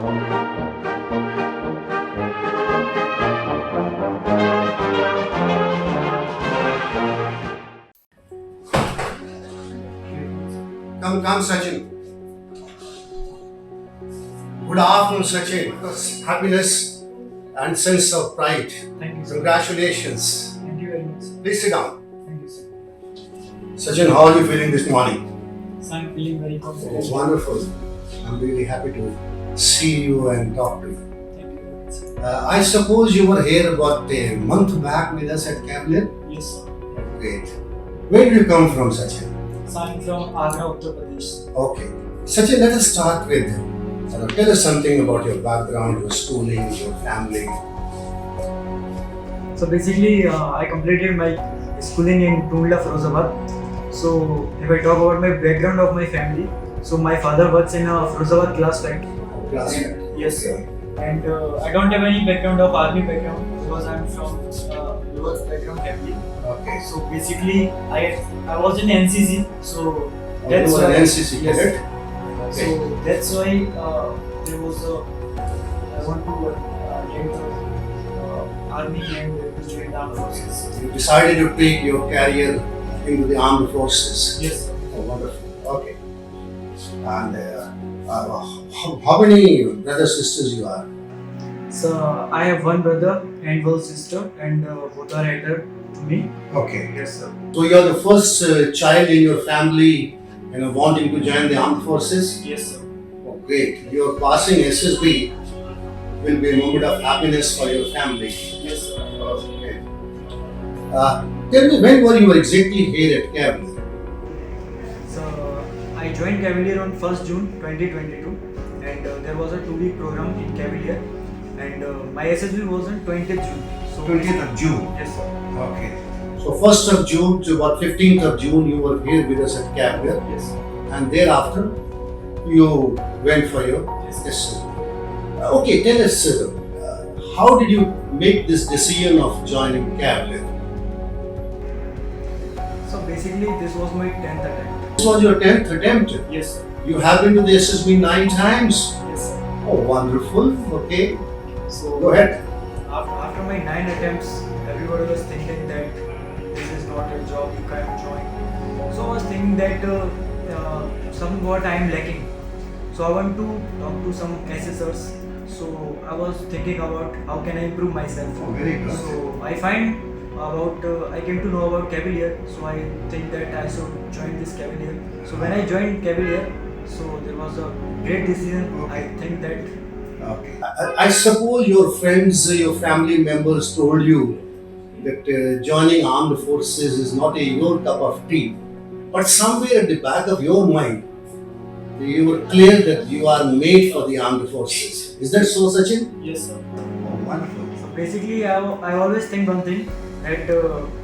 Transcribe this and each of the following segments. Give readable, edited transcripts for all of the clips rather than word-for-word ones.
Come, Sachin. Good afternoon, Sachin. Happiness and sense of pride. Thank you, sir. Congratulations. Thank you very much, sir. Please sit down. Thank you, sir. Sachin, how are you feeling this morning? So I'm feeling very confident. It's wonderful. I'm really happy to see you and talk to you. Thank you very much, sir. I suppose you were here about a month back with us at Cavalier? Yes, sir. Great. Where do you come from, Sachin? So I'm from Agra, Uttar Pradesh. Okay. Sachin, let us start with, tell us something about your background, your schooling, your family. So basically, I completed my schooling in Tundla, Firozabad. So if I talk about my background of my family, so my father works in a Firozabad glass factory. Classmate. Yes, sir. And I don't have any background of army background because I'm from lower background family. Okay. So basically, I was in NCC. So You were an NCC yes. cadet? So that's why there was I want to get the army and join the armed forces. You decided to take your career into the armed forces. Yes, sir. Oh, wonderful. Okay. And how many brothers sisters you are? So I have one brother and one sister, and both are elder to me. Okay. Yes, sir. So you are the first child in your family, wanting to join the armed forces. Yes, sir. Oh, great. Your passing SSB will be a moment of happiness for your family. Yes, sir. Okay. Tell me, when were you exactly here at Cavalier? So I joined Cavalier on 1st June 2022, and there was a 2-week program in Cavalier, and my SSB was on 20th June. So 20th of June. Yes, sir. Okay. So 1st of June to about 15th of June, you were here with us at Cavalier, Yes, sir. and thereafter you went for your Yes. SSB. Okay, tell us, how did you make this decision of joining Cavalier? So basically, this was my 10th attempt. This was your 10th attempt. Yes, sir. You have been to the SSB 9 times. Yes, sir. Oh, wonderful. Okay, So go ahead. After my 9 attempts, everybody was thinking that this is not a job you can join. So I was thinking that somewhat I am lacking. So I want to talk to some assessors. So I was thinking about how can I improve myself. Oh, very good. So I find I came to know about Cavalier. So I think that I should join this Cavalier. So when I joined Cavalier, so there was a great decision. Okay. I think that. Okay. I suppose your friends, your family members told you that joining armed forces is not your cup of tea. But somewhere at the back of your mind, you were clear that you are made for the armed forces. Is that so, Sachin? Yes, sir. Oh, wonderful. So basically, I always think one thing that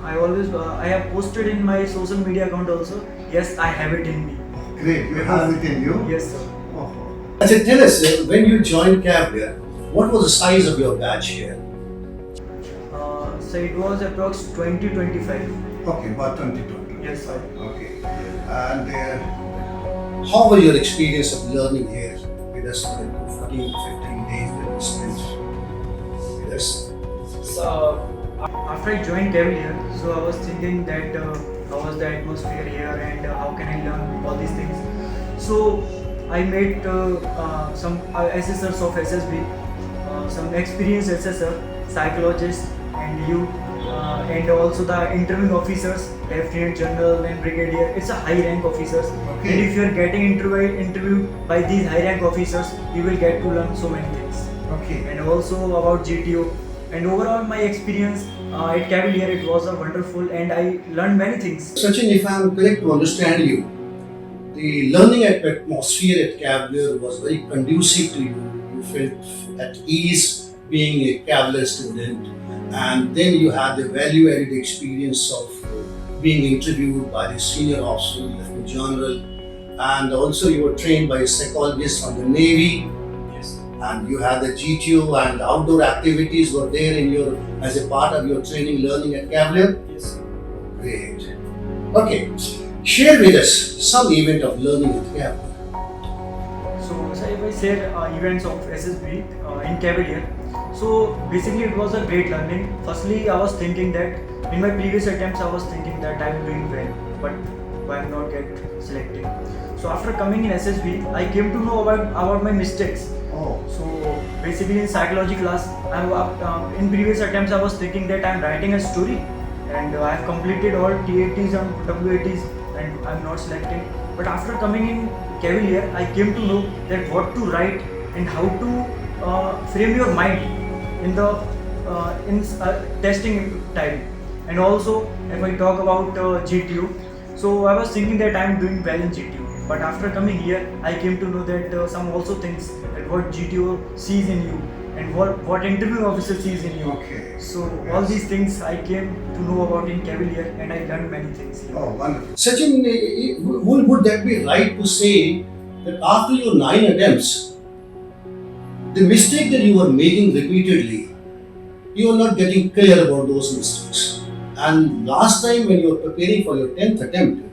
I have posted in my social media account also. Yes, I have it in me. Great, you have it in you. Yes, sir. Oh. Sachin, tell us, when you joined Cavalier, what was the size of your batch here? So it was approx 2025. Okay, about 2020. Yes, sir. Okay. And how was your experience of learning here with us for the 14 to 15 days that we spent with us? So after I joined Cavalier, so I was thinking that how was the atmosphere here and how can I learn all these things. So I met some assessors of SSB, some experienced assessor, psychologists, and you, and also the interviewing officers, lieutenant general and brigadier. It's a high rank officers, Okay. and if you are getting interviewed by these high rank officers, you will get to learn so many things. Okay. And also about GTO. And overall, my experience at Cavalier, it was a wonderful, and I learned many things. Sachin, if I am correct to understand you, the learning atmosphere at Cavalier was very conducive to you. You felt at ease being a Cavalier student, and then you had the value-added experience of being interviewed by the senior officer, Lieutenant General, and also you were trained by a psychologist from the Navy. Yes. And you had the GTO and outdoor activities were there in your as a part of your training learning at Cavalier. Yes. Great. Okay, share with us some event of learning at Cavalier. So if I share events of SSB in Cavalier. So basically it was a great learning. Firstly, I was thinking that in my previous attempts I was thinking that I am doing well, but why am not get selected. So after coming in SSB, I came to know about my mistakes. Oh. So basically in psychology class, in previous attempts I was thinking that I am writing a story and I have completed all TATs and WATs and I am not selected. But after coming in Cavalier, I came to know that what to write and how to frame your mind in the testing time. And also, if I talk about GTO, so I was thinking that I am doing well in GTO. But after coming here, I came to know that some also things that what GTO sees in you and what interview officer sees in you. Okay. So all these things I came to know about in Cavalier and I learned many things here. Oh, wonderful. Sachin, would that be right to say that after your 9 attempts, the mistake that you were making repeatedly, you are not getting clear about those mistakes. And last time when you were preparing for your 10th attempt,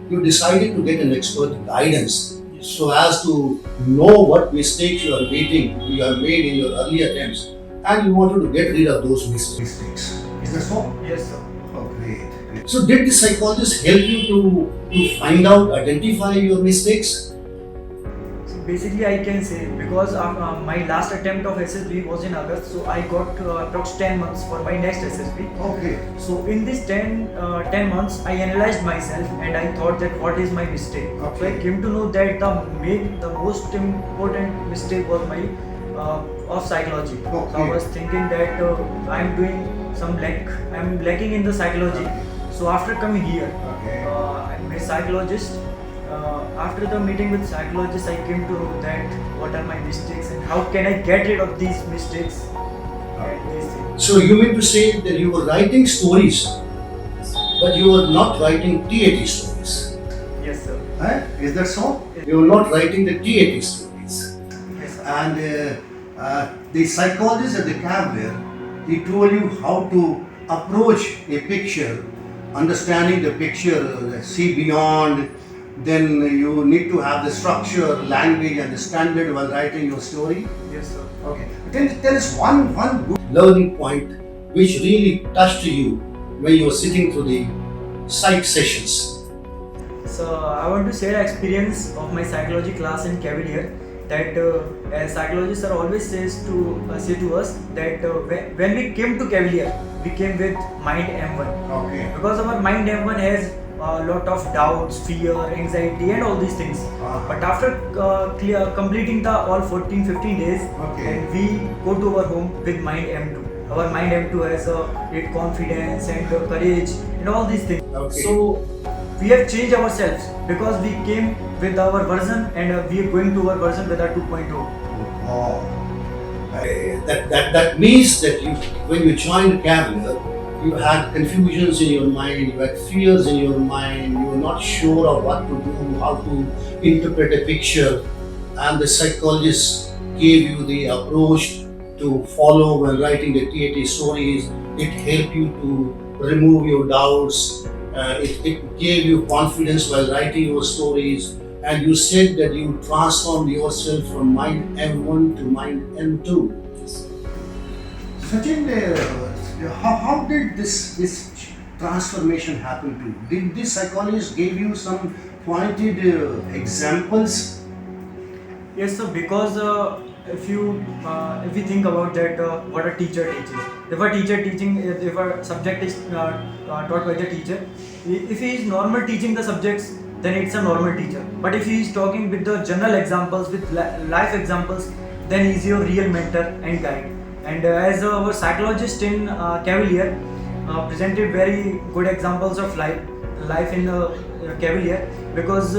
you decided to get an expert guidance so as to know what mistakes you have made in your early attempts, and you wanted to get rid of those mistakes. Is that so? Yes, sir. Oh, great. So did the psychologist help you to find out, identify your mistakes? So basically I can say because my last attempt of SSB was in August, so I got approx 10 months for my next SSB. Okay. So in this 10 months, I analyzed myself and I thought that what is my mistake. Okay. So I came to know that the most important mistake was my of psychology. Okay. So I was thinking that I'm doing some I'm lacking in the psychology. So after coming here, Okay. my psychologist, after the meeting with psychologist, I came to know that what are my mistakes and how can I get rid of these mistakes and these things. So you mean to say that you were writing stories, but you were not writing TAT stories? Yes, sir. Is that so? Yes. You were not writing the TAT stories. Yes, sir. And the psychologist at the Cavalier, he told you how to approach a picture, understanding the picture, see beyond. Then you need to have the structure, language, and the standard while writing your story. Yes, sir. Okay. Tell us one good learning point which really touched you when you were sitting through the psych sessions. So I want to share experience of my psychology class in Cavalier that as psychologists are always say to us that when we came to Cavalier, we came with mind M1. Okay. Because our mind M1 has a lot of doubts, fear, anxiety and all these things. But after completing the all 14-15 days, Okay. and we go to our home with mind M2. Our mind M2 has great confidence and courage and all these things. Okay. So we have changed ourselves because we came with our version and we are going to our version with our 2.0. Oh. That means that when you joined Cavalier, you had confusions in your mind, you had fears in your mind, you were not sure of what to do, how to interpret a picture, and the psychologist gave you the approach to follow when writing the TAT stories. It helped you to remove your doubts, it gave you confidence while writing your stories, and you said that you transformed yourself from mind M1 to mind M2. Sachin, how did this transformation happen to you? Did this psychologist give you some pointed examples? Yes, sir. Because if we think about that, what a teacher teaches. If a subject is taught by the teacher, if he is normal teaching the subjects, then it's a normal teacher. But if he is talking with the general examples, with life examples, then he is your real mentor and guide. And as our psychologist in Cavalier presented very good examples of life in Cavalier, because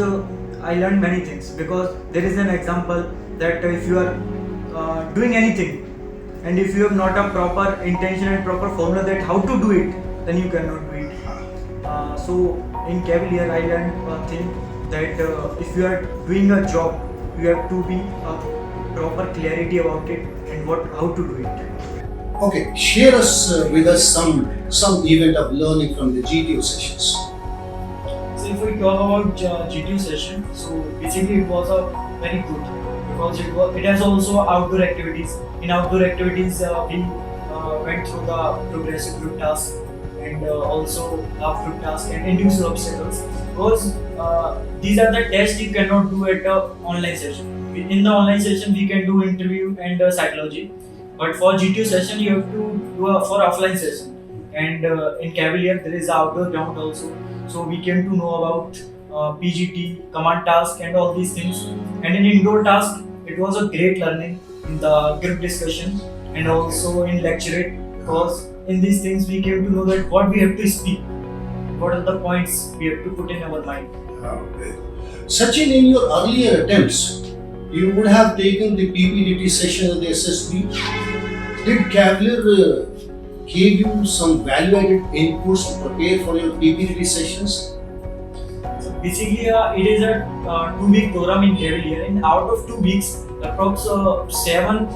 I learned many things. Because there is an example that if you are doing anything and if you have not a proper intention and proper formula that how to do it, then you cannot do it. So in Cavalier I learned a thing that if you are doing a job, you have to be proper clarity about it and how to do it. Okay, share with us some event of learning from the GTO sessions. So if we talk about GTO session, so basically it was a very good because it has also outdoor activities. In outdoor activities, we went through the progressive group task and also half group task and individual obstacles, because these are the tests you cannot do at the online session. In the online session we can do interview and psychology, but for GTO session you have to do a for offline session. And in Cavalier there is a outdoor ground also, so we came to know about PGT, command task and all these things. And in indoor task it was a great learning in the group discussion and also in lecture, because in these things we came to know that what we have to speak, what are the points we have to put in our mind. Okay. Sachin, in your earlier attempts, you would have taken the PPDT session at the SSB. Did Cavalier give you some value-added inputs to prepare for your PPDT sessions? So basically, it is a 2-week program in Cavalier, and out of 2 weeks, approx 7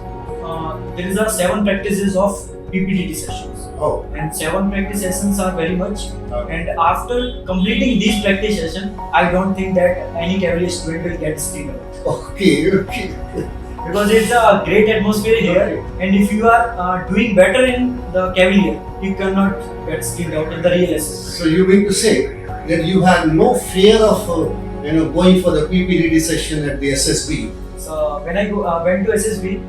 there is a 7 practices of PPDT sessions. Oh. And 7 practice sessions are very much. Okay. And after completing these practice sessions, I don't think that any Cavalier student will get screened out. Okay, okay. Because it's a great atmosphere here, and if you are doing better in the Cavalier, you cannot get screened out in the real SSB. So you mean to say that you had no fear of going for the PPDT session at the SSB? So when I went to SSB,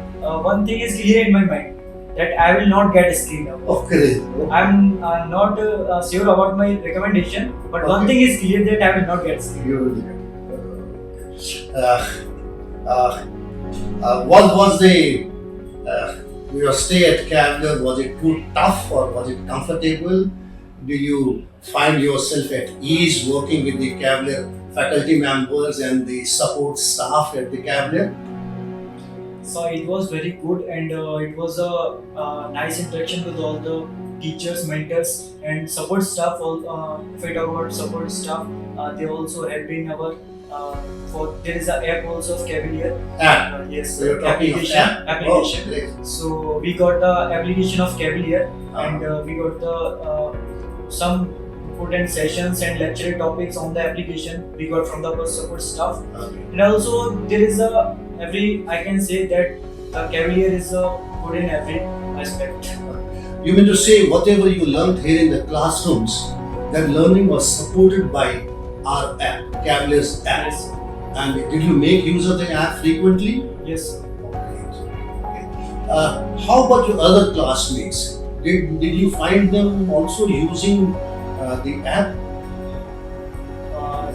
one thing is clear in my mind, that I will not get screened out. Okay. I'm not sure about my recommendation, but one thing is clear, that I will not get screened. You will get. What was your stay at Cavalier? Was it too tough or was it comfortable? Do you find yourself at ease working with the Cavalier faculty members and the support staff at the Cavalier? So it was very good, and it was a nice interaction with all the teachers, mentors, and support staff. If I talk about support staff, they also have been our. There is an app also of Cavalier. App. Yes, So you're talking of app. application. Oh, great. So we got the application of Cavalier, and we got the some important sessions and lecture topics on the application we got from the support staff. Okay. And also there is I can say that Cavalier is good in every aspect. You mean to say whatever you learned here in the classrooms, that learning was supported by our app, Cavalier's app. Yes. And did you make use of the app frequently? Yes. How about your other classmates? Did you find them also using the app?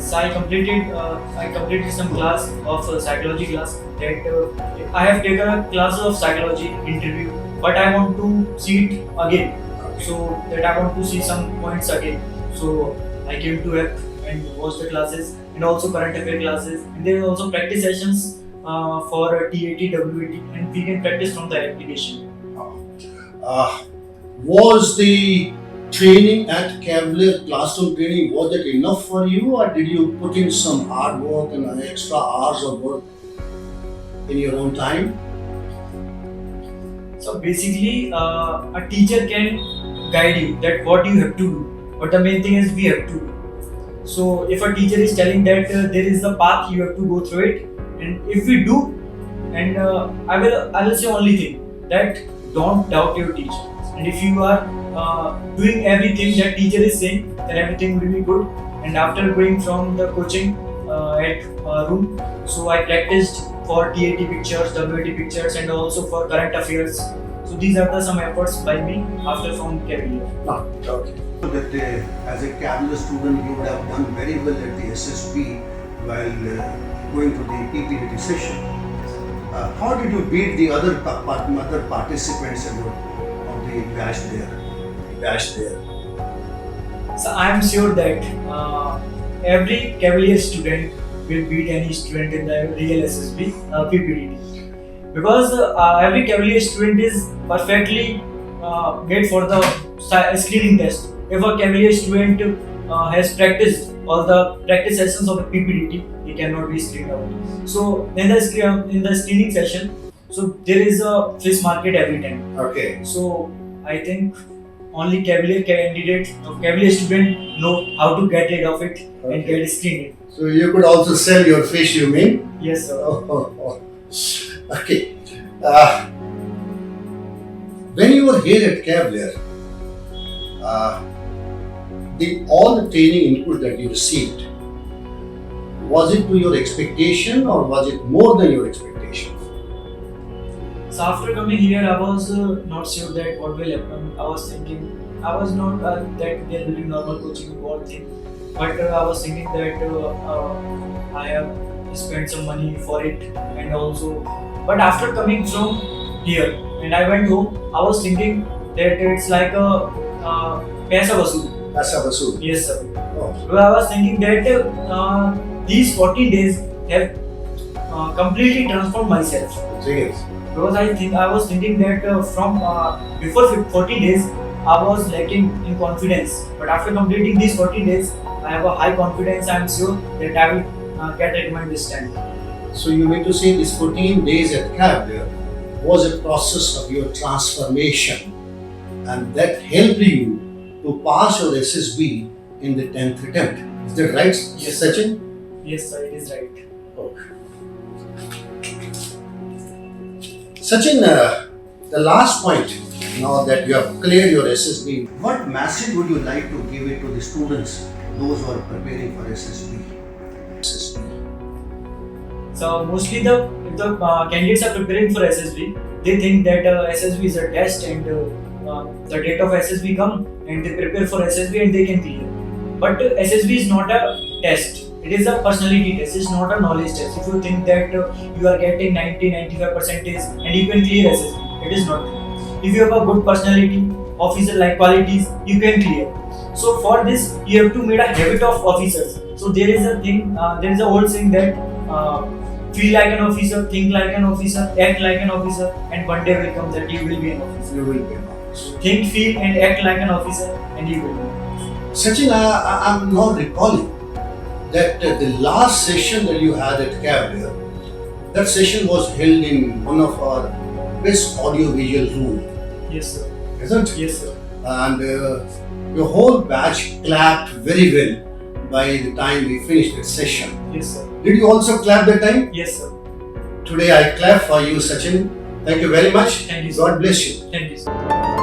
So I completed some class of psychology class. That I have taken a class of psychology interview, but I want to see it again. So that I want to see some points again. So I came to app and watched the classes, and also current affair classes, and there are also practice sessions for TAT, WAT, and we can practice from the application. Was the training at Cavalier, classroom training, was that enough for you, or did you put in some hard work and extra hours of work in your own time? So basically, a teacher can guide you that what you have to do, but the main thing is we have to do. So if a teacher is telling that there is a path, you have to go through it, and if we do, and I will say only thing, that don't doubt your teacher. And if you are doing everything that teacher is saying, then everything will be good. And after going from the coaching at room, so I practiced for TAT pictures, WAT pictures, and also for current affairs. So these are some efforts by me after from Cavalier. Okay. So that as a Cavalier student, you would have done very well at the SSB while going to the PPDT session. How did you beat the other participants of the batch there? So I am sure that every Cavalier student will beat any student in the real SSB PPDT, because every Cavalier student is perfectly made for the screening test. If a Cavalier student has practiced all the practice sessions of the PPDT, he cannot be screened out. So in the screening session, so there is a fish market every time. Okay. So I think only Cavalier candidate, Cavalier student know how to get rid of it and get screened. So you could also sell your fish, you mean? Yes, sir. Okay. Uh, when you were here at Cavalier, uh, all the training input that you received, was it to your expectation or was it more than your expectation? So after coming here, I was not sure that what will happen. I was thinking, I was not that there will be normal coaching world thing, but I was thinking that I have spent some money for it, and also, but after coming from here and I went home, I was thinking that it's like a paisa vasool. Asa Basu. Yes, sir. Oh, So I was thinking that these 14 days have completely transformed myself. yes. Because I was thinking that from before 14 days I was lacking in confidence, but after completing these 14 days I have a high confidence. I am sure that I will get recommended this time. So you mean to say this 14 days at Cavalier was a process of your transformation and that helped you to pass your SSB in the 10th attempt. Is that right, Yes. Sachin? Yes, sir, it is right. Okay. Sachin, the last point, now that you have cleared your SSB, what message would you like to give it to the students, those who are preparing for SSB? So mostly if the candidates are preparing for SSB, they think that SSB is a test and the date of SSB come and they prepare for SSB and they can clear. But SSB is not a test. It is a personality test. It's not a knowledge test. If you think that you are getting 90-95% and you can clear SSB, it is not. If you have a good personality, officer-like qualities, you can clear. So for this, you have to make a habit of officers. So there is a thing. There is a old saying that feel like an officer, think like an officer, act like an officer, and one day will come that you will be an officer. You will be an officer. Think, feel, and act like an officer, and you will be an officer. Sachin, I'm now recalling that the last session that you had at Cavalier, that session was held in one of our best audio-visual room, Yes, sir. isn't it? Yes, sir. And your whole batch clapped very well by the time we finished that session. Yes, sir. Did you also clap that time? Yes, sir. Today I clap for you, Sachin. Thank you very much. Thank you, sir. God bless you. Thank you, sir.